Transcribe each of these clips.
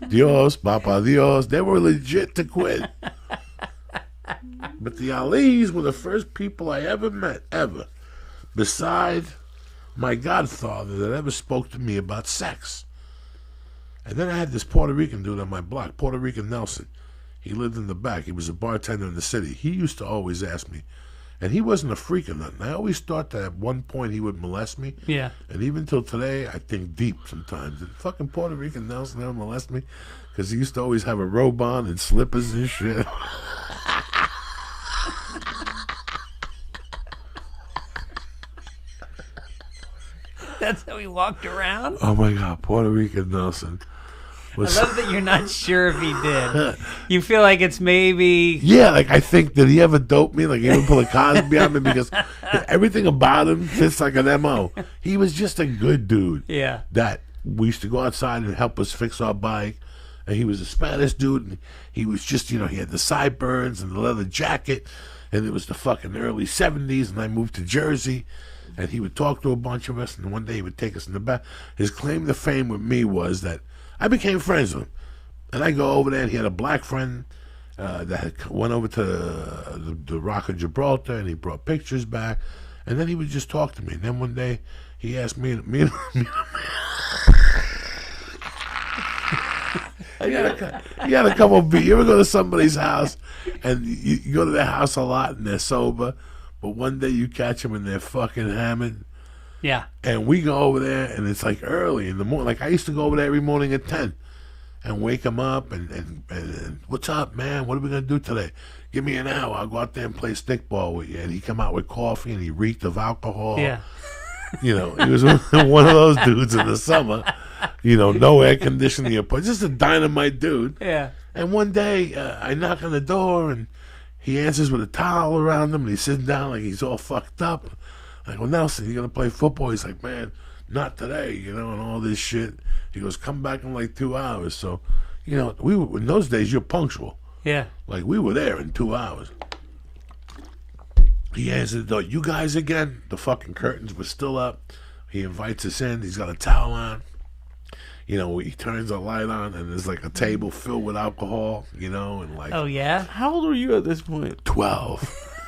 Dios, Papa Dios. They were legit to quit. But the Alis were the first people I ever met, ever, beside my godfather, that ever spoke to me about sex. And then I had this Puerto Rican dude on my block, Puerto Rican Nelson. He lived in the back. He was a bartender in the city. He used to always ask me, and he wasn't a freak or nothing. I always thought that at one point he would molest me. Yeah. And even till today, I think deep sometimes. Did fucking Puerto Rican Nelson ever molest me? Because he used to always have a robe on and slippers and shit. That's how he walked around? Oh my God, Puerto Rican Nelson. I love that you're not sure if he did. You feel like it's maybe... Yeah, like I think, did he ever dope me? Like he ever pull a Cosby on me? Because everything about him fits like an M.O. He was just a good dude. Yeah. That we used to go outside and help us fix our bike. And he was a Spanish dude. And he was just, you know, he had the sideburns and the leather jacket. And it was the fucking early 70s. And I moved to Jersey. And he would talk to a bunch of us. And one day he would take us in the back. His claim to fame with me was that I became friends with him. And I go over there, and he had a black friend that had went over to the Rock of Gibraltar, and he brought pictures back. And then he would just talk to me. And then one day, he asked me he had a couple of beers. You ever go to somebody's house, and you go to their house a lot, and they're sober, but one day you catch them, and they're fucking hammered? Yeah. And we go over there, and it's like early in the morning. Like I used to go over there every morning at 10 and wake him up and what's up, man? What are we going to do today? Give me an hour. I'll go out there and play stickball with you. And he'd come out with coffee, and he reeked of alcohol. Yeah. You know, he was one of those dudes in the summer. You know, no air conditioning. Just a dynamite dude. Yeah. And one day, I knock on the door, and he answers with a towel around him, and he's sitting down like he's all fucked up. I go, Nelson, you gonna play football? He's like, man, not today, you know, and all this shit. He goes, come back in like 2 hours. So, you know, we were, in those days, you're punctual. Yeah. Like, we were there in 2 hours. He answered the door, you guys again? The fucking curtains were still up. He invites us in. He's got a towel on. You know, he turns a light on, and there's like a table filled with alcohol, you know, and like... Oh, yeah? How old were you at this point? 12.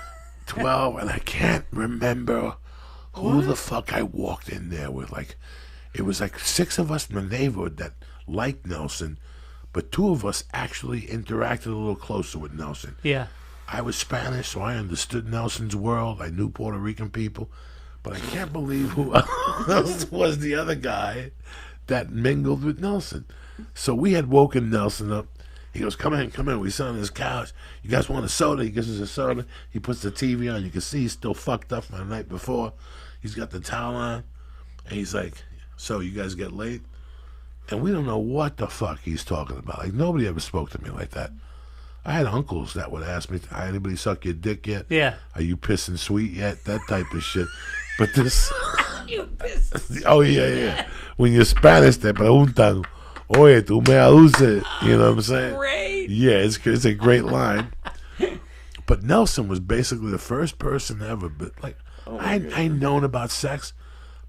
12, and I can't remember who the fuck I walked in there with. Like, it was like 6 of us in the neighborhood that liked Nelson, but 2 of us actually interacted a little closer with Nelson. Yeah. I was Spanish, so I understood Nelson's world. I knew Puerto Rican people, but I can't believe who else was the other guy that mingled with Nelson. So we had woken Nelson up. He goes, come in. We sit on his couch. You guys want a soda? He gives us a soda. He puts the TV on. You can see he's still fucked up from the night before. He's got the towel on. And he's like, so you guys get late? And we don't know what the fuck he's talking about. Like, nobody ever spoke to me like that. I had uncles that would ask me, anybody suck your dick yet? Yeah. Are you pissing sweet yet? That type of shit. But this... You pissed. Oh, yeah. When you're Spanish, te preguntan, oye, tú me aduces. You know what I'm saying? Great. Yeah, it's a great line. But Nelson was basically the first person ever. But like, I known about sex,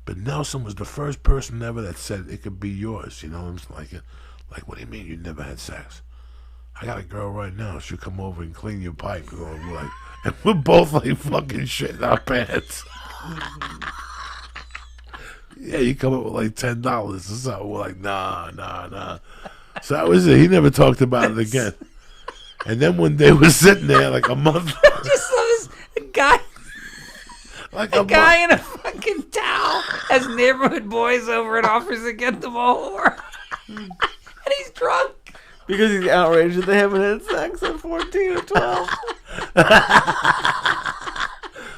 but Nelson was the first person ever that said it could be yours. You know what I'm saying? Like, what do you mean you never had sex? I got a girl right now. She'll come over and clean your pipe. And we're both like fucking shitting our pants. Yeah, you come up with like $10 or something. We're like, nah. So that was it. He never talked about it again. And then one day we're sitting there like a month. Just saw this guy, Like a guy in a fucking towel has neighborhood boys over and offers to get them a whore. And he's drunk. Because he's outraged that they haven't had sex at 14 or 12.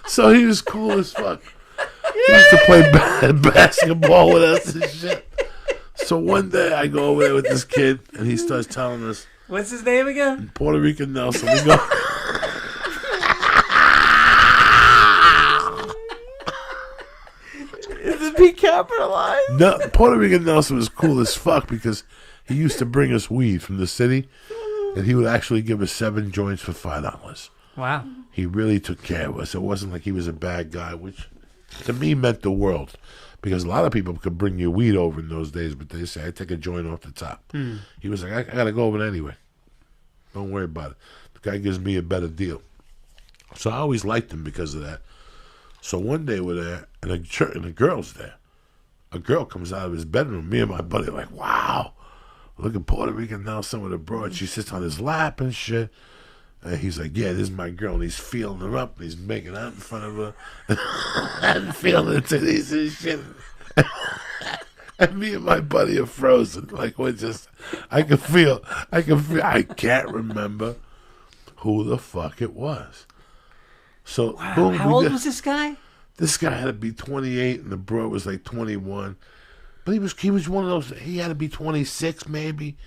So he was cool as fuck. He used to play basketball with us and shit. So one day I go over there with this kid, and he starts telling us. What's his name again? Puerto Rican Nelson. We go. Is it be capitalized? No, Puerto Rican Nelson was cool as fuck because he used to bring us weed from the city, and he would actually give us 7 joints for $5. Wow. He really took care of us. It wasn't like he was a bad guy, which to me meant the world. Because a lot of people could bring you weed over in those days, but they say, I take a joint off the top. He was like, I got to go over anyway. Don't worry about it. The guy gives me a better deal. So I always liked him because of that. So one day we're there, and a girl's there. A girl comes out of his bedroom. Me and my buddy are like, wow, look at Puerto Rican Nelson with a broad. She sits on his lap and shit. And he's like, yeah, this is my girl. And he's feeling her up. And he's making out in front of her. And feeling her titties and shit. And me and my buddy are frozen. Like, we're just, I can't remember who the fuck it was. So, Wow. boom, How old was this guy? This guy had to be 28, and the bro was like 21. But he was one of those, he had to be 26 maybe.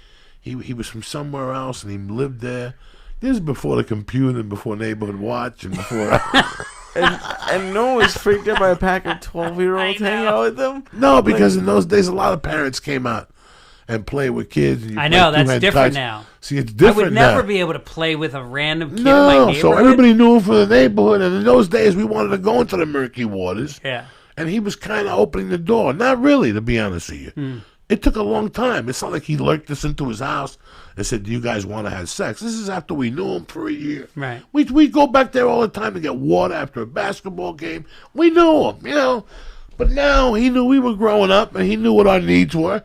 He was from somewhere else, and he lived there. This is before the computer, and before Neighborhood Watch, and before... and no one was freaked out by a pack of 12-year-olds hanging out with them? No, because in those days, a lot of parents came out and played with kids. And I know, that's different now. See, it's different I would never now. be able to play with a random kid in my neighborhood. So everybody knew him for the neighborhood, and in those days, we wanted to go into the murky waters. Yeah. And he was kind of opening the door. Not really, to be honest with you. It took a long time. It's not like he lurked us into his house and said, do you guys want to have sex? This is after we knew him for a year. Right. We go back there all the time to get water after a basketball game. We knew him, you know. But now he knew we were growing up, and he knew what our needs were.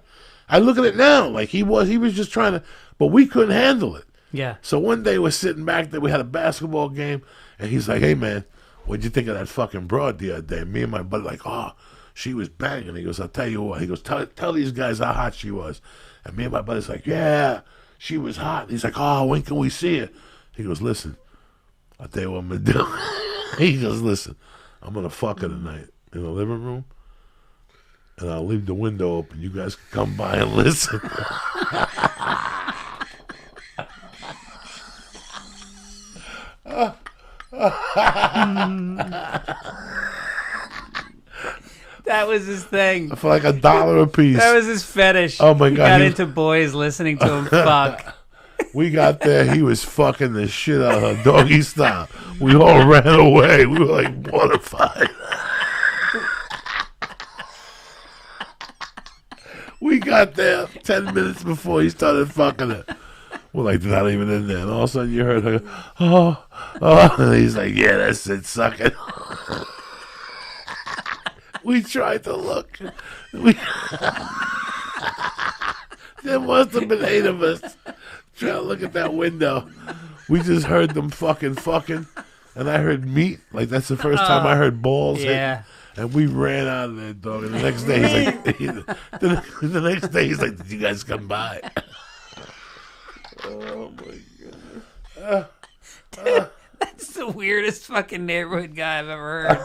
I look at it now like he was just trying to, but we couldn't handle it. Yeah. So one day we're sitting back there, we had a basketball game, and he's like, hey, man, what'd you think of that fucking broad the other day? And me and my buddy like, oh, she was banging. He goes, I'll tell you what. He goes, tell these guys how hot she was. And me and my buddy's like, yeah, she was hot. He's like, oh, when can we see her? He goes, listen, I'll tell you what I'm going to do. He goes, listen, I'm going to fuck her tonight in the living room, and I'll leave the window open. You guys can come by and listen. That was his thing. For like $1 a piece. That was his fetish. Oh, my He God. got into boys listening to him fuck. We got there. He was fucking the shit out of her, doggy style. We all ran away. We were like mortified. We got there 10 minutes before he started fucking it. We're like, they're not even in there. And all of a sudden you heard her go, oh. And he's like, yeah, that's it, suck it. We tried to look. There must have been 8 of us trying to look at that window. We just heard them fucking. And I heard meat. Like, that's the first time I heard balls Yeah. hit. And we ran out of there, dog. And the next day, he's like, did you guys come by? Oh, my goodness. That's the weirdest fucking neighborhood guy I've ever heard.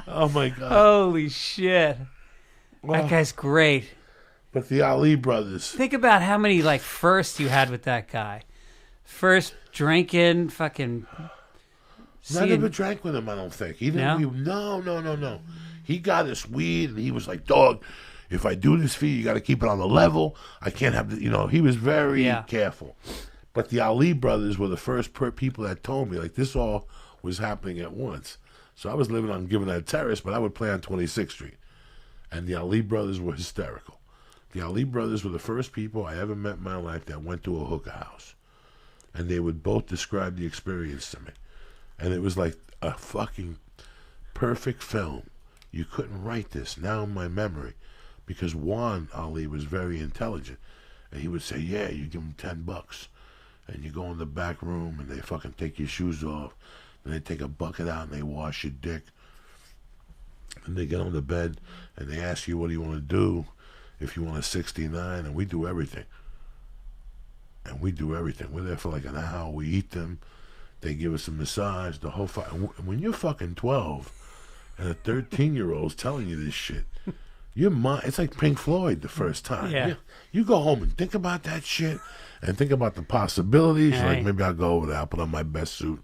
Oh, my God. Holy shit. That guy's great. But the Ali brothers. Think about how many, like, firsts you had with that guy. First drinking, fucking... I never drank with him, I don't think. He didn't. No? No. He got us weed, and he was like, dog, if I do this for you, you got to keep it on the level. I can't have the, he was very careful. But the Ali brothers were the first people that told me, like, this all was happening at once. So I was living on Given Terrace, but I would play on 26th Street. And the Ali brothers were hysterical. The Ali brothers were the first people I ever met in my life that went to a hookah house. And they would both describe the experience to me. And it was like a fucking perfect film. You couldn't write this now in my memory. Because Juan Ali was very intelligent. And he would say, yeah, you give them $10. And you go in the back room and they fucking take your shoes off. And they take a bucket out and they wash your dick. And they get on the bed and they ask you, what do you want to do? If you want a 69, and we do everything. And we do everything. We're there for like an hour. We eat them. They give us a massage. The whole when you're fucking 12 and a 13-year-old's telling you this shit, your mind, it's like Pink Floyd the first time. Yeah. You go home and think about that shit and think about the possibilities. Right. Like, maybe I'll go over there. I'll put on my best suit.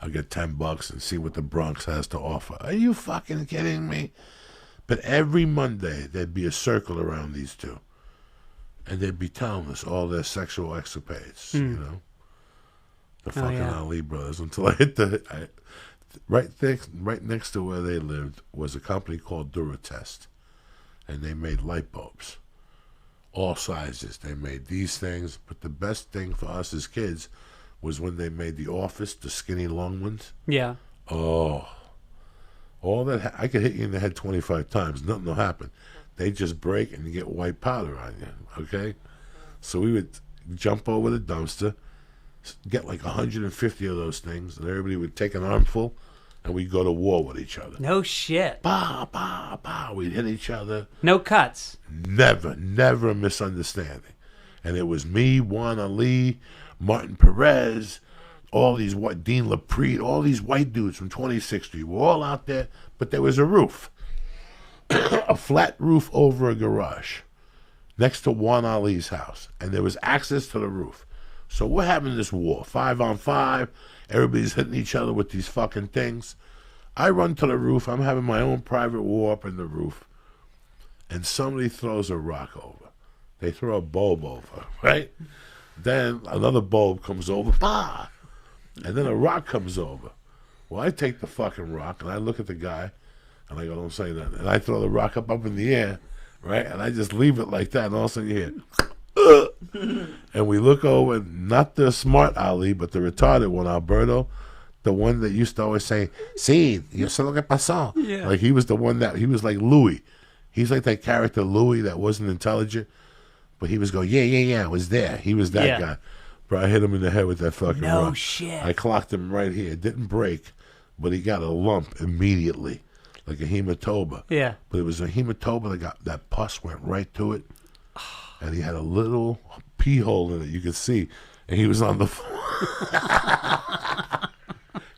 I'll get $10 and see what the Bronx has to offer. Are you fucking kidding me? But every Monday, there'd be a circle around these two. And they'd be telling us all their sexual escapades, The fucking Ali brothers. Until I hit Right next to where they lived was a company called Duratest, and they made light bulbs, all sizes. They made these things, but the best thing for us as kids was when they made the Office, the skinny long ones. Yeah. Oh, all that I could hit you in the head 25 times, nothing will happen. They just break and you get white powder on you. Okay, so we would jump over the dumpster, get like 150 of those things, and everybody would take an armful, and we'd go to war with each other. No shit. Bah, bah, bah. We'd hit each other. No cuts. Never a misunderstanding. And it was me, Juan Ali, Martin Perez, all these white, Dean Lapre, all these white dudes from 26th Street were all out there, but there was a roof. A flat roof over a garage next to Juan Ali's house, and there was access to the roof. So we're having this war, 5-on-5. Everybody's hitting each other with these fucking things. I run to the roof. I'm having my own private war up in the roof, and somebody throws a rock over. They throw a bulb over, right? Then another bulb comes over, bah! And then a rock comes over. Well, I take the fucking rock, and I look at the guy, and I go, don't say nothing. And I throw the rock up in the air, right? And I just leave it like that, and all of a sudden you hear, and we look over, not the smart Ali, but the retarded one, Alberto, the one that used to always say, "Sí, yo sé lo que pasó." Yeah. Like he was the one that, he was like Louis. He's like that character Louis that wasn't intelligent, but he was going, yeah, I was there. He was that guy. Bro, I hit him in the head with that fucking rock. No shit. I clocked him right here. It didn't break, but he got a lump immediately, like a hematoma. Yeah. But it was a hematoma that pus went right to it. And he had a little pee hole in it, you could see. And he was on the floor.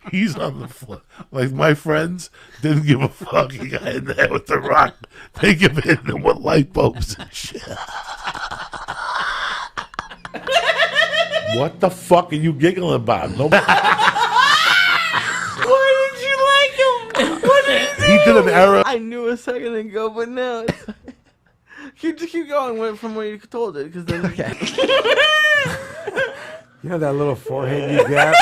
He's on the floor. Like, my friends didn't give a fuck. He got in there with the rock. They give it him with light bulbs and shit. What the fuck are you giggling about? No. Why did you like him? What did He did an error. I knew a second ago, but now it's... keep going from where you told it, because then You know that little forehead you got?